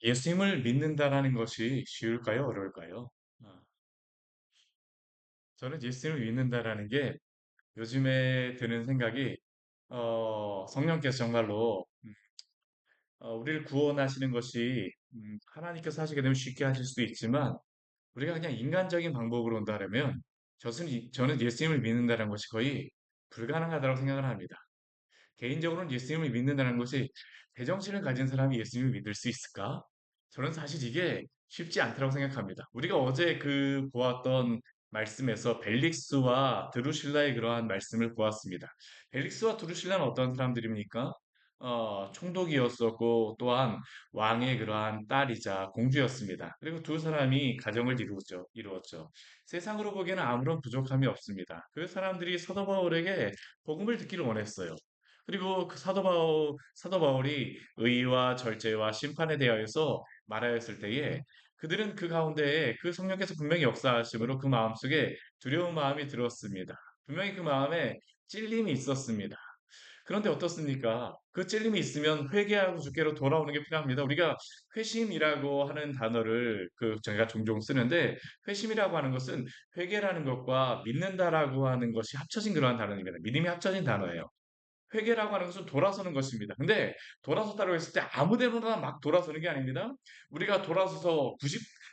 예수님을 믿는다라는 것이 쉬울까요? 어려울까요? 아, 저는 예수님을 믿는다라는 게 요즘에 드는 생각이 성령께서 정말로 우리를 구원하시는 것이 하나님께서 하시게 되면 쉽게 하실 수도 있지만 우리가 그냥 인간적인 방법으로 온다면 저는 예수님을 믿는다는 것이 거의 불가능하다고 생각을 합니다. 개인적으로는 예수님을 믿는다는 것이 제정신을 가진 사람이 예수님을 믿을 수 있을까? 저는 사실 이게 쉽지 않다고 생각합니다. 우리가 어제 보았던 말씀에서 벨릭스와 드루실라의 그러한 말씀을 보았습니다. 벨릭스와 드루실라는 어떤 사람들입니까? 총독이었었고 또한 왕의 그러한 딸이자 공주였습니다. 그리고 두 사람이 가정을 이루었죠. 세상으로 보기에는 아무런 부족함이 없습니다. 그 사람들이 사도 바울에게 복음을 듣기를 원했어요. 그리고 사도 바울이 의와 절제와 심판에 대하여서 말하였을 때에 그들은 그 가운데에 그 성령께서 분명히 역사하심으로 그 마음속에 두려운 마음이 들었습니다. 분명히 그 마음에 찔림이 있었습니다. 그런데 어떻습니까? 그 찔림이 있으면 회개하고 주께로 돌아오는 게 필요합니다. 우리가 회심이라고 하는 단어를 저희가 종종 쓰는데 회심이라고 하는 것은 회개라는 것과 믿는다라고 하는 것이 합쳐진 그러한 단어입니다. 믿음이 합쳐진 단어예요. 회개라고 하는 것은 돌아서는 것입니다. 근데 돌아섰다고 했을 때 아무 데로나 막 돌아서는 게 아닙니다. 우리가 돌아서서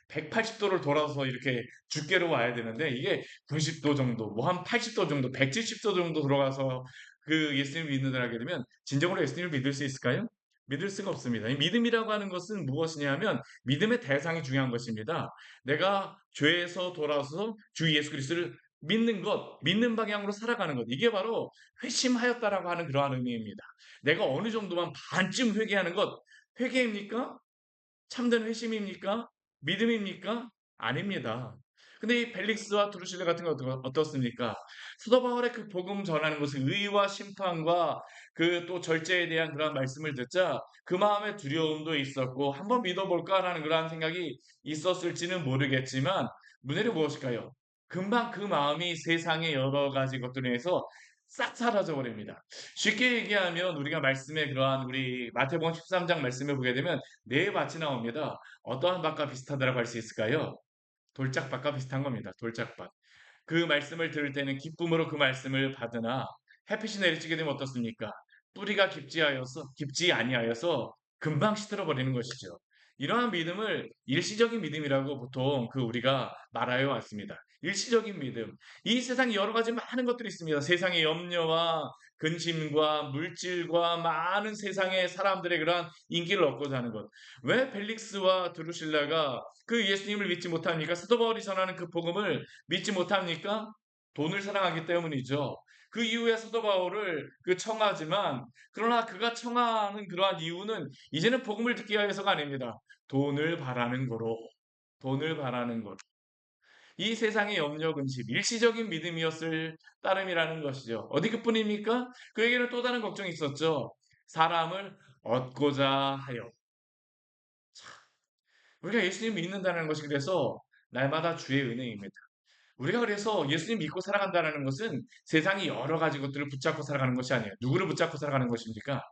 180도를 돌아서 이렇게 주께로 와야 되는데 이게 90도 정도, 뭐 한 80도 정도, 170도 정도 들어가서 예수님을 믿는다 하게 되면 진정으로 예수님을 믿을 수 있을까요? 믿을 수가 없습니다. 이 믿음이라고 하는 것은 무엇이냐면 믿음의 대상이 중요한 것입니다. 내가 죄에서 돌아서 주 예수 그리스도를 믿는 것, 믿는 방향으로 살아가는 것. 이게 바로 회심하였다라고 하는 그러한 의미입니다. 내가 어느 정도만 반쯤 회개하는 것, 회개입니까? 참된 회심입니까? 믿음입니까? 아닙니다. 근데 이 벨릭스와 드루실라 같은 거 어떻습니까? 사도 바울의 그 복음 전하는 것은 의와 심판과 그 또 절제에 대한 그런 말씀을 듣자 그 마음에 두려움도 있었고 한번 믿어볼까라는 그러한 생각이 있었을지는 모르겠지만 문제는 무엇일까요? 금방 그 마음이 세상의 여러 가지 것들에 의해서 싹 사라져 버립니다. 쉽게 얘기하면 우리가 말씀에 그러한 우리 마태복음 13장 말씀을 보게 되면 네 밭이 나옵니다. 어떠한 밭과 비슷하다고 할 수 있을까요? 돌짝밭과 비슷한 겁니다. 돌짝밭. 그 말씀을 들을 때는 기쁨으로 그 말씀을 받으나 햇빛이 내리쬐게 되면 어떻습니까? 뿌리가 깊지 아니하여서 금방 시들어 버리는 것이죠. 이러한 믿음을 일시적인 믿음이라고 보통 우리가 말하여 왔습니다. 일시적인 믿음. 이 세상에 여러 가지 많은 것들이 있습니다. 세상의 염려와 근심과 물질과 많은 세상의 사람들의 그러한 인기를 얻고자 하는 것. 왜 벨릭스와 드루실라가 그 예수님을 믿지 못합니까? 사도 바울이 전하는 그 복음을 믿지 못합니까? 돈을 사랑하기 때문이죠. 그 이후에 사도 바울을 청하지만 그러나 그가 청하는 그러한 이유는 이제는 복음을 듣기 위해서가 아닙니다. 돈을 바라는 거로 돈을 바라는 것. 이 세상의 염려 근심 일시적인 믿음이었을 따름이라는 것이죠. 어디 그뿐입니까? 그에게는 또 다른 걱정이 있었죠. 사람을 얻고자 하여. 우리가 예수님 믿는다는 것이 그래서 날마다 주의 은혜입니다. 우리가 그래서 예수님 믿고 살아간다는 것은 세상이 여러 가지 것들을 붙잡고 살아가는 것이 아니에요. 누구를 붙잡고 살아가는 것입니까?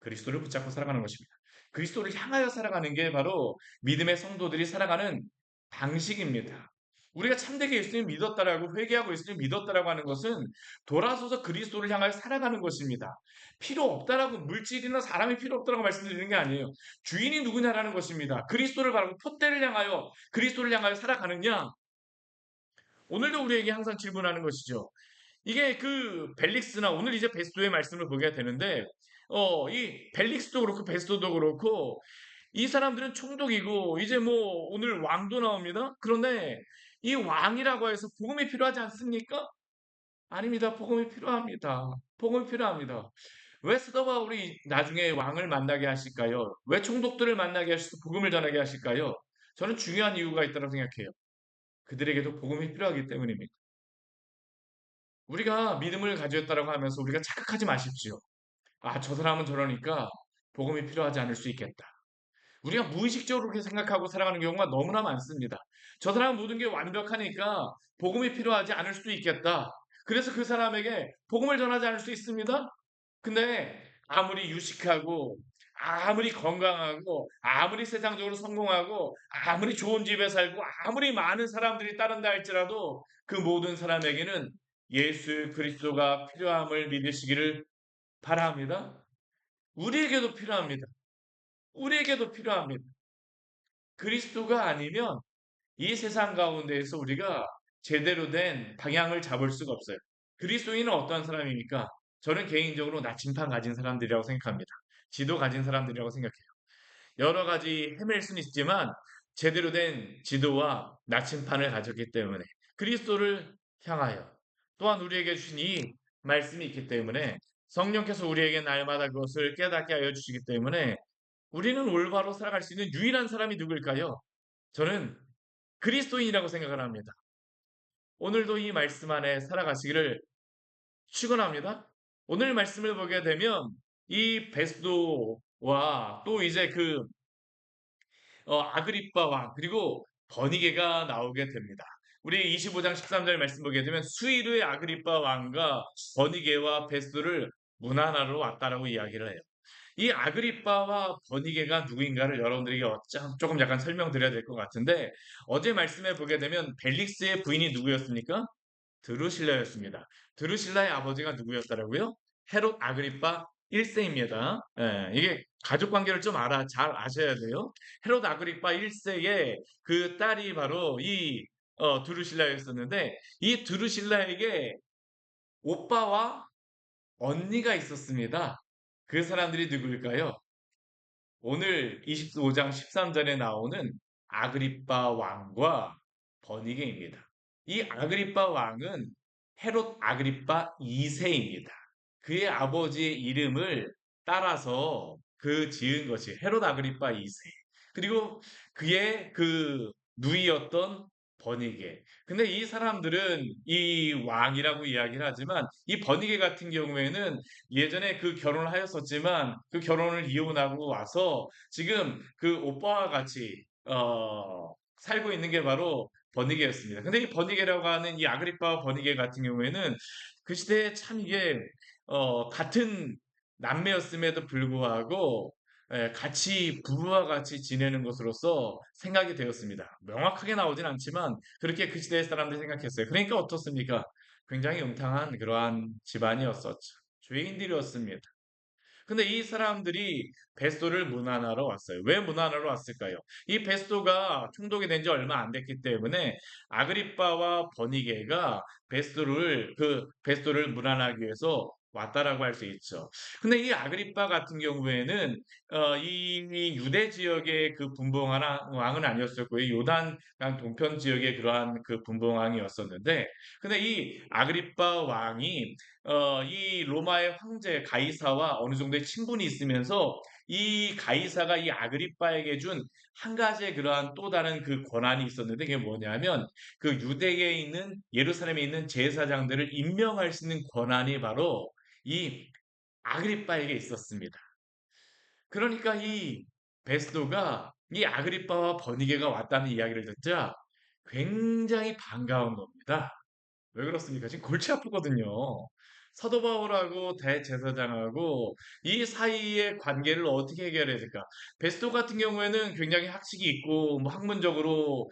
그리스도를 붙잡고 살아가는 것입니다. 그리스도를 향하여 살아가는 게 바로 믿음의 성도들이 살아가는 방식입니다. 우리가 참되게 예수님 믿었다라고 회개하고 예수님 믿었다라고 하는 것은 돌아서서 그리스도를 향하여 살아가는 것입니다. 필요 없다라고 물질이나 사람이 필요 없다라고 말씀드리는 게 아니에요. 주인이 누구냐라는 것입니다. 그리스도를 바라고 표대를 향하여 그리스도를 향하여 살아가느냐? 오늘도 우리에게 항상 질문하는 것이죠. 이게 벨릭스나 오늘 이제 베스도의 말씀을 보게 되는데, 이 벨릭스도 그렇고 베스도도 그렇고 이 사람들은 총독이고 이제 뭐 오늘 왕도 나옵니다. 그런데 이 왕이라고 해서 복음이 필요하지 않습니까? 아닙니다. 복음이 필요합니다. 복음이 필요합니다. 왜 사도 바울이 나중에 왕을 만나게 하실까요? 왜 총독들을 만나게 하셔서 복음을 전하게 하실까요? 저는 중요한 이유가 있다고 생각해요. 그들에게도 복음이 필요하기 때문입니다. 우리가 믿음을 가졌다라고 하면서 우리가 착각하지 마십시오. 아, 저 사람은 저러니까 복음이 필요하지 않을 수 있겠다. 우리가 무의식적으로 그렇게 생각하고 살아가는 경우가 너무나 많습니다. 저 사람은 모든 게 완벽하니까 복음이 필요하지 않을 수도 있겠다. 그래서 그 사람에게 복음을 전하지 않을 수 있습니다. 근데 아무리 유식하고 아무리 건강하고 아무리 세상적으로 성공하고 아무리 좋은 집에 살고 아무리 많은 사람들이 따른다 할지라도 그 모든 사람에게는 예수 그리스도가 필요함을 믿으시기를 바랍니다. 우리에게도 필요합니다. 우리에게도 필요합니다. 그리스도가 아니면 이 세상 가운데에서 우리가 제대로 된 방향을 잡을 수가 없어요. 그리스도인은 어떠한 사람입니까? 저는 개인적으로 나침판 가진 사람들이라고 생각합니다. 지도 가진 사람들이라고 생각해요. 여러 가지 헤맬 수는 있지만 제대로 된 지도와 나침판을 가졌기 때문에 그리스도를 향하여 또한 우리에게 주신 이 말씀이 있기 때문에 성령께서 우리에게 날마다 그것을 깨닫게 하여 주시기 때문에 우리는 올바로 살아갈 수 있는 유일한 사람이 누구일까요? 저는 그리스도인이라고 생각을 합니다. 오늘도 이 말씀 안에 살아가시기를 축원합니다. 오늘 말씀을 보게 되면 이 베스도와 또 이제 아그리빠 왕 그리고 버니게가 나오게 됩니다. 우리 25장 13절 말씀 보게 되면 수이르의 아그리빠 왕과 버니게와 베스도를 문하나로 왔다라고 이야기를 해요. 이 아그리빠와 버니게가 누구인가를 여러분들에게 조금 약간 설명드려야 될 것 같은데 어제 말씀에 보게 되면 벨릭스의 부인이 누구였습니까? 드루실라였습니다. 드루실라의 아버지가 누구였더라고요? 헤롯 아그리파 1세입니다. 예, 이게 가족 관계를 좀 잘 아셔야 돼요. 헤롯 아그리파 1세의 그 딸이 바로 드루실라였었는데 이 드루실라에게 오빠와 언니가 있었습니다. 그 사람들이 누구일까요? 오늘 25장 13절에 나오는 아그리빠 왕과 버니게입니다. 이 아그리빠 왕은 헤롯 아그리빠 2세입니다. 그의 아버지의 이름을 따라서 그 지은 것이 헤롯 아그리빠 2세. 그리고 그의 그 누이였던 버니게. 근데 이 사람들은 이 왕이라고 이야기를 하지만 이 버니게 같은 경우에는 예전에 그 결혼을 하였었지만 그 결혼을 이혼하고 와서 지금 그 오빠와 같이 살고 있는 게 바로 버니게였습니다. 근데 이 버니게라고 하는 이 아그리파 버니게 같은 경우에는 그 시대에 참 이게 같은 남매였음에도 불구하고 같이 부부와 같이 지내는 것으로서 생각이 되었습니다. 명확하게 나오진 않지만 그렇게 그 시대의 사람들이 생각했어요. 그러니까 어떻습니까? 굉장히 음탕한 그러한 집안이었었죠. 죄인들이었습니다. 근데 이 사람들이 베스도를 문안하러 왔어요. 왜 문안하러 왔을까요? 이 베스도가 총독이 된 지 얼마 안 됐기 때문에 아그리빠와 버니게가 베스도를 문안하기 위해서 왔다라고 할 수 있죠. 근데 이 아그리빠 같은 경우에는 이 유대 지역의 그 분봉한 왕은 아니었었고요. 요단강 동편 지역의 그러한 그 분봉왕이었었는데, 근데 이 아그리빠 왕이 이 로마의 황제 가이사와 어느 정도의 친분이 있으면서 이 가이사가 이 아그리빠에게 준 한 가지의 그러한 또 다른 그 권한이 있었는데 그게 뭐냐면 그 유대에 있는 예루살렘에 있는 제사장들을 임명할 수 있는 권한이 바로 이 아그리빠에게 있었습니다. 그러니까 이 베스도가 이 아그리빠와 버니게가 왔다는 이야기를 듣자 굉장히 반가운 겁니다. 왜 그렇습니까? 지금 골치 아프거든요. 사도 바울하고 대제사장하고 이 사이의 관계를 어떻게 해결해야 될까? 베스도 같은 경우에는 굉장히 학식이 있고 뭐 학문적으로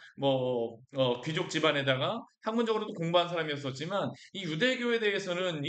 귀족 집안에다가 학문적으로도 공부한 사람이었었지만 이 유대교에 대해서는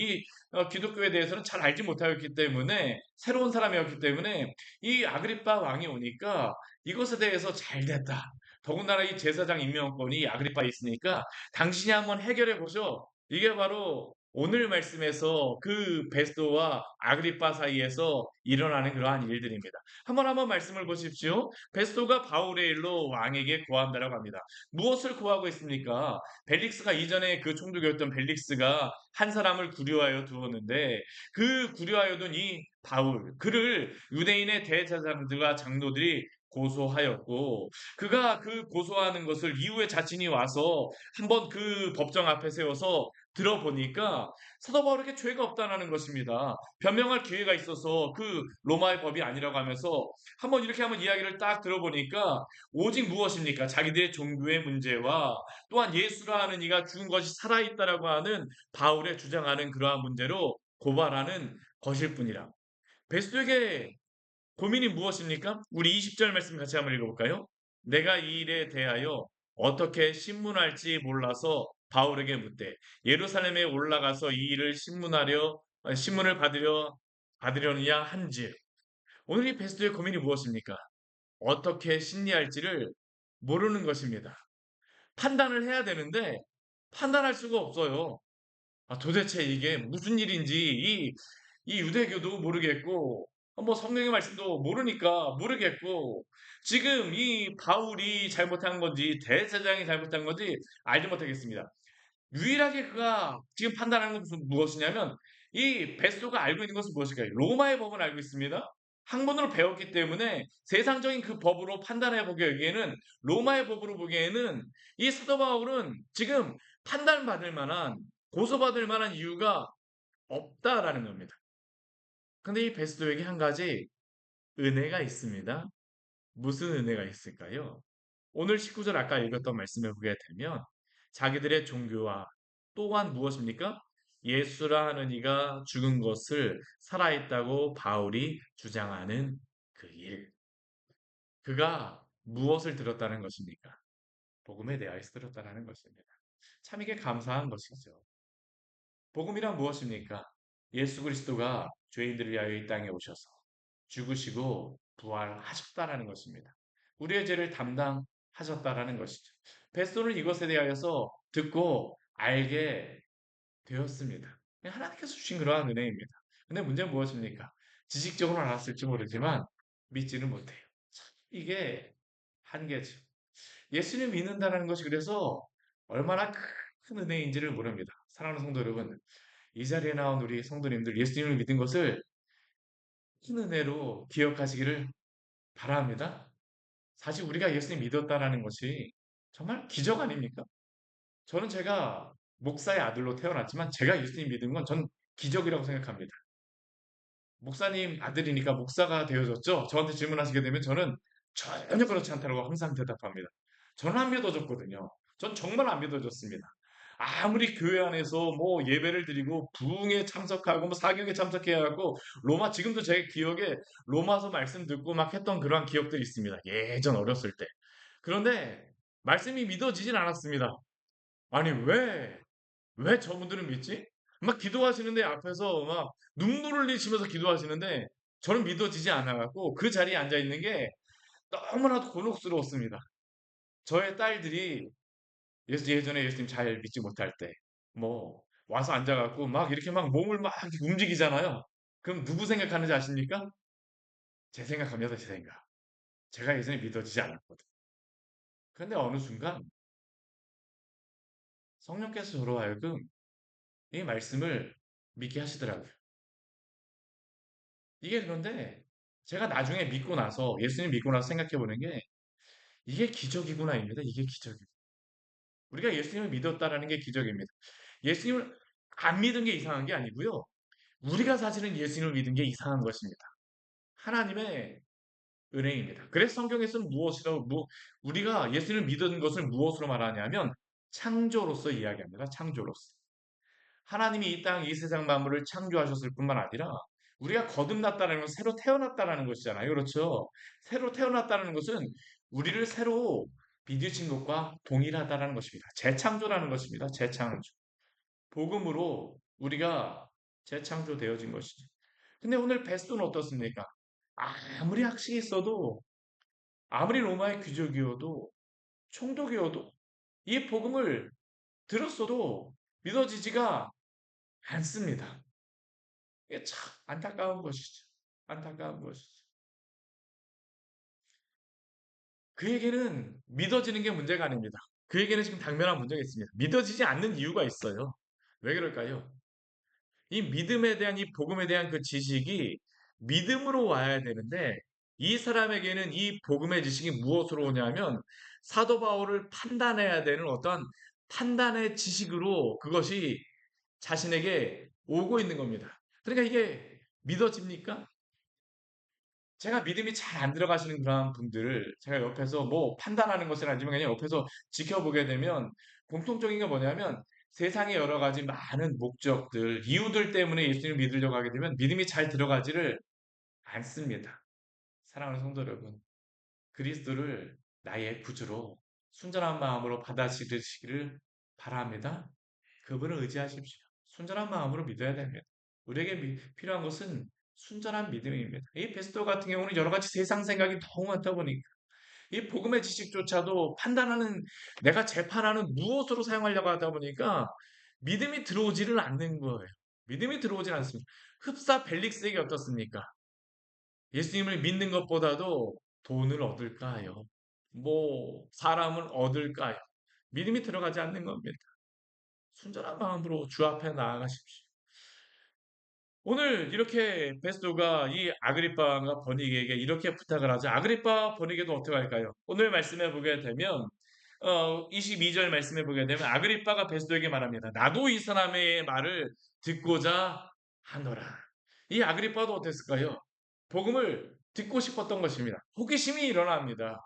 기독교에 대해서는 잘 알지 못하였기 때문에 새로운 사람이었기 때문에 이 아그리빠 왕이 오니까 이것에 대해서 잘 됐다. 더군다나 이 제사장 임명권이 아그리빠에 있으니까 당신이 한번 해결해 보죠. 이게 바로 오늘 말씀에서 그 베스도와 아그리빠 사이에서 일어나는 그러한 일들입니다. 한번 말씀을 보십시오. 베스도가 바울의 일로 왕에게 구한다라고 합니다. 무엇을 구하고 있습니까? 벨릭스가 이전에 그 총독이었던 벨릭스가 한 사람을 구류하여 두었는데 그 구류하여 둔 이 바울 그를 유대인의 대제사장들과 장로들이 고소하였고 그가 그 고소하는 것을 이후에 자신이 와서 한번 그 법정 앞에 세워서 들어보니까 사도 바울에게 죄가 없다는 것입니다. 변명할 기회가 있어서 그 로마의 법이 아니라고 하면서 한번 이야기를 딱 들어보니까 오직 무엇입니까? 자기들의 종교의 문제와 또한 예수라 하는 이가 죽은 것이 살아있다라고 하는 바울의 주장하는 그러한 문제로 고발하는 것일 뿐이라. 베스도에게 고민이 무엇입니까? 우리 20절 말씀 같이 한번 읽어볼까요? 내가 이 일에 대하여 어떻게 신문할지 몰라서 바울에게 묻되 예루살렘에 올라가서 이 일을 신문을 받으려느냐 한즉 오늘 이 베스트의 고민이 무엇입니까? 어떻게 심리할지를 모르는 것입니다. 판단을 해야 되는데 판단할 수가 없어요. 도대체 이게 무슨 일인지 이 유대교도 모르겠고 뭐 성경의 말씀도 모르니까 모르겠고 지금 이 바울이 잘못한 건지 대제사장이 잘못한 건지 알지 못하겠습니다. 유일하게 그가 지금 판단하는 것은 무엇이냐면 이 베소가 알고 있는 것은 무엇일까요? 로마의 법을 알고 있습니다. 학문으로 배웠기 때문에 세상적인 그 법으로 판단해 보기에는 로마의 법으로 보기에는 이 사도 바울은 지금 판단받을 만한 고소받을 만한 이유가 없다라는 겁니다. 근데 이 베스도에게 한 가지 은혜가 있습니다. 무슨 은혜가 있을까요? 오늘 19절 아까 읽었던 말씀을 보게 되면 자기들의 종교와 또한 무엇입니까? 예수라 하는 이가 죽은 것을 살아있다고 바울이 주장하는 그 일. 그가 무엇을 들었다는 것입니까? 복음에 대하여서 들었다는 것입니다. 참 이게 감사한 것이죠. 복음이란 무엇입니까? 예수 그리스도가 죄인들을 위하여 이 땅에 오셔서 죽으시고 부활하셨다라는 것입니다. 우리의 죄를 담당하셨다라는 것이죠. 베스도는 이것에 대하여서 듣고 알게 되었습니다. 하나님께서 주신 그러한 은혜입니다. 근데 문제는 무엇입니까? 지식적으로 알았을지 모르지만 믿지는 못해요. 이게 한계죠. 예수님 믿는다는 것이 그래서 얼마나 큰 은혜인지를 모릅니다. 사랑하는 성도 여러분, 이 자리에 나온 우리 성도님들 예수님을 믿은 것을 큰 은혜로 기억하시기를 바랍니다. 사실 우리가 예수님 믿었다라는 것이 정말 기적 아닙니까? 저는 제가 목사의 아들로 태어났지만 제가 예수님 믿은 건 전 기적이라고 생각합니다. 목사님 아들이니까 목사가 되어졌죠? 저한테 질문하시게 되면 저는 전혀 그렇지 않다고 항상 대답합니다. 저는 안 믿어졌거든요. 전 정말 안 믿어졌습니다. 아무리 교회 안에서 뭐 예배를 드리고 부흥에 참석하고 뭐 사경에 참석해야 하고 로마 지금도 제 기억에 로마서 말씀 듣고 막 했던 그러한 기억들이 있습니다. 예전 어렸을 때. 그런데 말씀이 믿어지진 않았습니다. 아니 왜 저분들은 믿지? 막 기도하시는데 앞에서 막 눈물을 흘리시면서 기도하시는데 저는 믿어지지 않아갖고 그 자리에 앉아 있는 게 너무나도 곤혹스러웠습니다. 저의 딸들이 예전에 예수님 잘 믿지 못할 때, 뭐, 와서 앉아갖고 막 이렇게 막 몸을 막 이렇게 움직이잖아요. 그럼 누구 생각하는지 아십니까? 제 생각합니다, 제 생각. 제가 예전에 믿어지지 않았거든. 그런데 어느 순간 성령께서 저로 하여금 이 말씀을 믿게 하시더라고요. 이게 그런데 제가 나중에 믿고 나서, 예수님 믿고 나서 생각해 보는 게 이게 기적이구나입니다. 이게 기적이고. 우리가 예수님을 믿었다라는 게 기적입니다. 예수님을 안 믿은 게 이상한 게 아니고요. 우리가 사실은 예수님을 믿은 게 이상한 것입니다. 하나님의 은혜입니다. 그래서 성경에서는 우리가 예수님을 믿은 것을 무엇으로 말하냐면 창조로서 이야기합니다. 창조로서. 하나님이 이 땅, 이 세상 만물을 창조하셨을 뿐만 아니라 우리가 거듭났다는 건 새로 태어났다는 것이잖아요. 그렇죠? 새로 태어났다는 것은 우리를 새로 빚으신 것과 동일하다는 것입니다. 재창조라는 것입니다. 재창조. 복음으로 우리가 재창조되어진 것이죠. 근데 오늘 베스도는 어떻습니까? 아무리 학식이 있어도 아무리 로마의 귀족이어도 총독이어도 이 복음을 들었어도 믿어지지가 않습니다. 이게 참 안타까운 것이죠. 안타까운 것이죠. 그에게는 믿어지는 게 문제가 아닙니다. 그에게는 지금 당면한 문제가 있습니다. 믿어지지 않는 이유가 있어요. 왜 그럴까요? 이 믿음에 대한 이 복음에 대한 그 지식이 믿음으로 와야 되는데 이 사람에게는 이 복음의 지식이 무엇으로 오냐면 사도 바울을 판단해야 되는 어떤 판단의 지식으로 그것이 자신에게 오고 있는 겁니다. 그러니까 이게 믿어집니까? 제가 믿음이 잘 안 들어가시는 그런 분들을 제가 옆에서 뭐 판단하는 것은 아니지만 그냥 옆에서 지켜보게 되면 공통적인 게 뭐냐면 세상의 여러 가지 많은 목적들, 이유들 때문에 예수님을 믿으려고 하게 되면 믿음이 잘 들어가지를 않습니다. 사랑하는 성도 여러분, 그리스도를 나의 구주로 순전한 마음으로 받아들이시기를 바랍니다. 그분을 의지하십시오. 순전한 마음으로 믿어야 됩니다. 우리에게 필요한 것은 순전한 믿음입니다. 이 베스도 같은 경우는 여러 가지 세상 생각이 너무 많다 보니까 이 복음의 지식조차도 판단하는 내가 재판하는 무엇으로 사용하려고 하다 보니까 믿음이 들어오지를 않는 거예요. 믿음이 들어오질 않습니다. 흡사 벨릭스에게 어떻습니까? 예수님을 믿는 것보다도 돈을 얻을까요? 뭐 사람을 얻을까요? 믿음이 들어가지 않는 겁니다. 순전한 마음으로 주 앞에 나아가십시오. 오늘 이렇게 베스도가 이 아그리빠가 버니게에게 이렇게 부탁을 하죠. 아그리빠 버니게도 어떻게 할까요? 오늘 말씀해 보게 되면 22절 말씀해 보게 되면 아그리빠가 베스도에게 말합니다. 나도 이 사람의 말을 듣고자 하노라. 이 아그리빠도 어땠을까요? 복음을 듣고 싶었던 것입니다. 호기심이 일어납니다.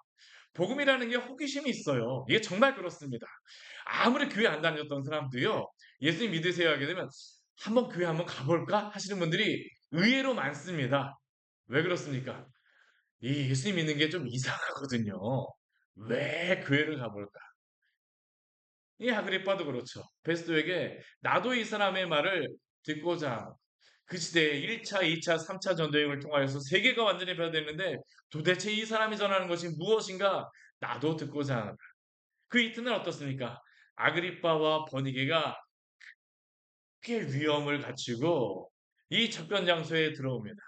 복음이라는 게 호기심이 있어요. 이게 정말 그렇습니다. 아무리 교회 안 다녔던 사람도요, 예수님 믿으세요 하게 되면 한번 교회 한번 가볼까 하시는 분들이 의외로 많습니다. 왜 그렇습니까? 이 예수님 믿는 게 좀 이상하거든요. 왜 교회를 가볼까? 이 아그리빠도 그렇죠. 베스도에게 나도 이 사람의 말을 듣고자 그 시대에 1차, 2차, 3차 전도여행을 통하여서 세계가 완전히 변화되는데 도대체 이 사람이 전하는 것이 무엇인가 나도 듣고자 하노라. 그 이튿날 어떻습니까? 아그리빠와 버니게가 꽤 위험을 갖추고 이 접견 장소에 들어옵니다.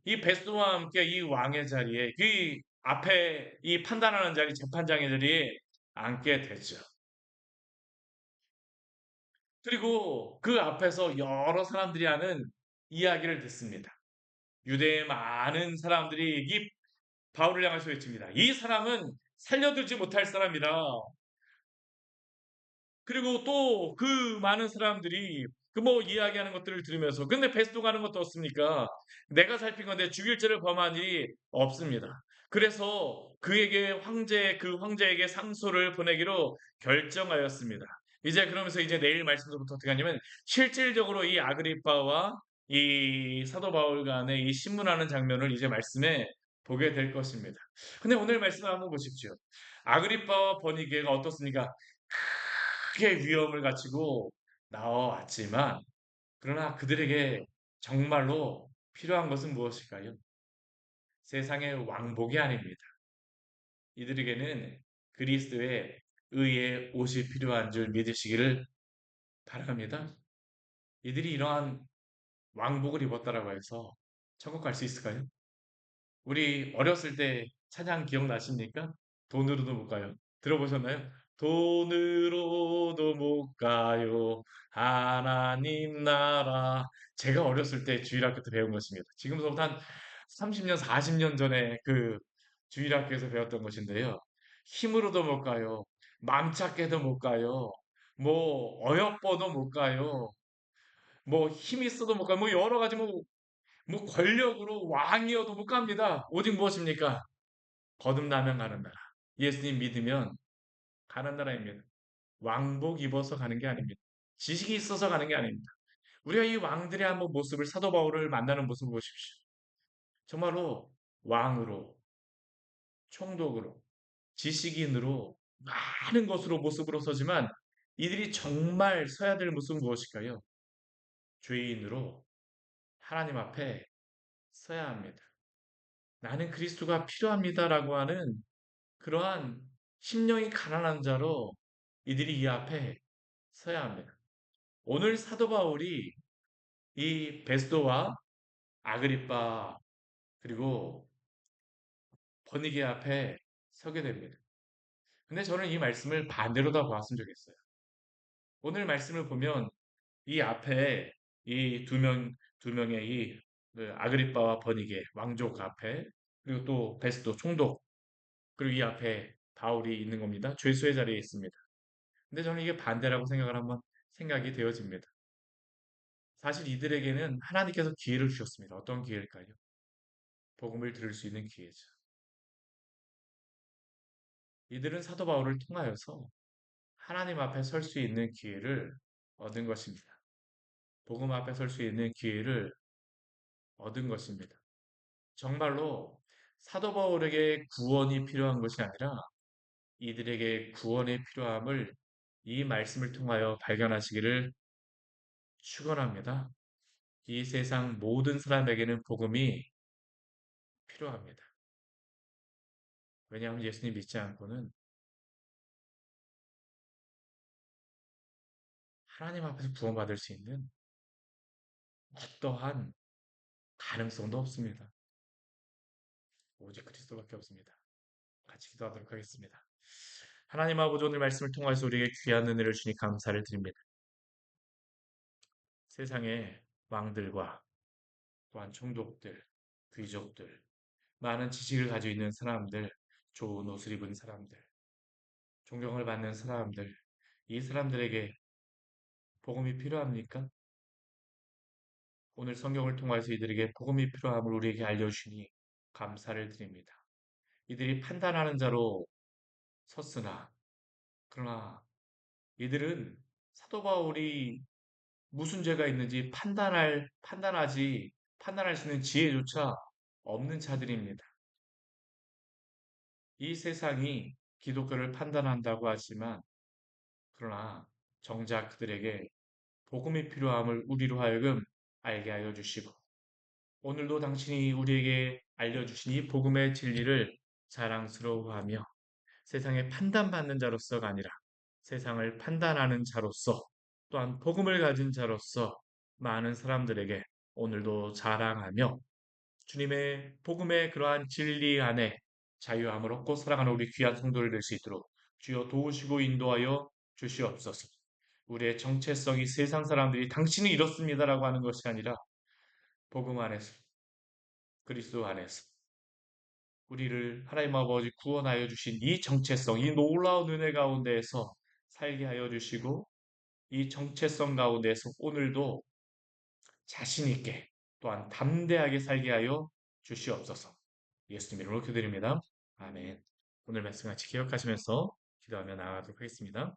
이 베스도와 함께 이 왕의 자리에 그 앞에 이 판단하는 자리 재판장의 자리에 앉게 되죠. 그리고 그 앞에서 여러 사람들이 하는 이야기를 듣습니다. 유대의 많은 사람들이 이 바울을 향해서 외칩니다. 이 사람은 살려두지 못할 사람이다. 그리고 또 그 많은 사람들이 그 뭐 이야기하는 것들을 들으면서 근데 베스도가 하는 것도 없습니까? 내가 살핀 건데 죽일 죄를 범한 일이 없습니다. 그래서 그에게 그 황제에게 상소를 보내기로 결정하였습니다. 이제 그러면서 이제 내일 말씀부터 어떻게 하냐면 실질적으로 이 아그리빠와 이 사도 바울 간의 이 신문하는 장면을 이제 말씀에 보게 될 것입니다. 근데 오늘 말씀 한번 보십시오. 아그리빠와 버니게가 어떻습니까? 크게 위험을 갖추고 나와왔지만 그러나 그들에게 정말로 필요한 것은 무엇일까요? 세상의 왕복이 아닙니다. 이들에게는 그리스도의 의의 옷이 필요한 줄 믿으시기를 바랍니다. 이들이 이러한 왕복을 입었다라고 해서 천국 갈 수 있을까요? 우리 어렸을 때 찬양 기억나십니까? 돈으로도 못 가요. 들어보셨나요? 돈으로도 못 가요. 하나님 나라. 제가 어렸을 때 주일학교 때 배운 것입니다. 지금부터 한 30년, 40년 전에 그 주일학교에서 배웠던 것인데요. 힘으로도 못 가요. 맘착해도 못 가요. 뭐 어여뻐도 못 가요. 뭐 힘 있어도 못 가요. 뭐 여러 가지 뭐 권력으로 왕이어도 못 갑니다. 오직 무엇입니까? 거듭나면 가는 나라. 예수님 믿으면 가는 나라입니다. 왕복 입어서 가는 게 아닙니다. 지식이 있어서 가는 게 아닙니다. 우리가 이 왕들의 한번 모습을 사도 바울을 만나는 모습을 보십시오. 정말로 왕으로, 총독으로, 지식인으로 많은 것으로 모습으로 서지만 이들이 정말 서야 될 모습은 무엇일까요? 죄인으로 하나님 앞에 서야 합니다. 나는 그리스도가 필요합니다라고 하는 그러한 심령이 가난한 자로 이들이 이 앞에 서야 합니다. 오늘 사도 바울이 이 베스도와 아그리빠 그리고 버니게 앞에 서게 됩니다. 근데 저는 이 말씀을 반대로 다 보았으면 좋겠어요. 오늘 말씀을 보면 이 앞에 이 두 명의 그 아그리빠와 버니게 왕족 앞에 그리고 또 베스도 총독 그리고 이 앞에 바울이 있는 겁니다. 죄수의 자리에 있습니다. 근데 저는 이게 반대라고 생각을 한번 생각이 되어집니다. 사실 이들에게는 하나님께서 기회를 주셨습니다. 어떤 기회일까요? 복음을 들을 수 있는 기회죠. 이들은 사도 바울을 통하여서 하나님 앞에 설 수 있는 기회를 얻은 것입니다. 복음 앞에 설 수 있는 기회를 얻은 것입니다. 정말로 사도 바울에게 구원이 필요한 것이 아니라 이들에게 구원의 필요함을 이 말씀을 통하여 발견하시기를 축원합니다. 이 세상 모든 사람에게는 복음이 필요합니다. 왜냐하면 예수님 믿지 않고는 하나님 앞에서 구원받을 수 있는 어떠한 가능성도 없습니다. 오직 그리스도밖에 없습니다. 같이 기도하도록 하겠습니다. 하나님 아버지 오늘 말씀을 통해서 우리에게 귀한 은혜를 주니 감사를 드립니다. 세상의 왕들과 또한 총독들, 귀족들, 많은 지식을 가지고 있는 사람들, 좋은 옷을 입은 사람들, 존경을 받는 사람들, 이 사람들에게 복음이 필요합니까? 오늘 성경을 통해서 이들에게 복음이 필요함을 우리에게 알려주시니 감사를 드립니다. 이들이 판단하는 자로 섰으나, 그러나 이들은 사도 바울이 무슨 죄가 있는지 판단할 수 있는 지혜조차 없는 자들입니다. 이 세상이 기독교를 판단한다고 하지만, 그러나 정작 그들에게 복음이 필요함을 우리로 하여금 알게 하여 주시고, 오늘도 당신이 우리에게 알려주신 이 복음의 진리를 자랑스러워하며 세상에 판단받는 자로서가 아니라 세상을 판단하는 자로서 또한 복음을 가진 자로서 많은 사람들에게 오늘도 자랑하며 주님의 복음의 그러한 진리 안에 자유함을 얻고 살아가는 우리 귀한 성도를 될 수 있도록 주여 도우시고 인도하여 주시옵소서. 우리의 정체성이 세상 사람들이 당신이 이렇습니다라고 하는 것이 아니라 복음 안에서 그리스도 안에서 우리를 하나님 아버지 구원하여 주신 이 정체성, 이 놀라운 은혜 가운데에서 살게 하여 주시고 이 정체성 가운데에서 오늘도 자신 있게 또한 담대하게 살게 하여 주시옵소서. 예수님 이름으로 기도드립니다. 아멘. 오늘 말씀 같이 기억하시면서 기도하며 나아가도록 하겠습니다.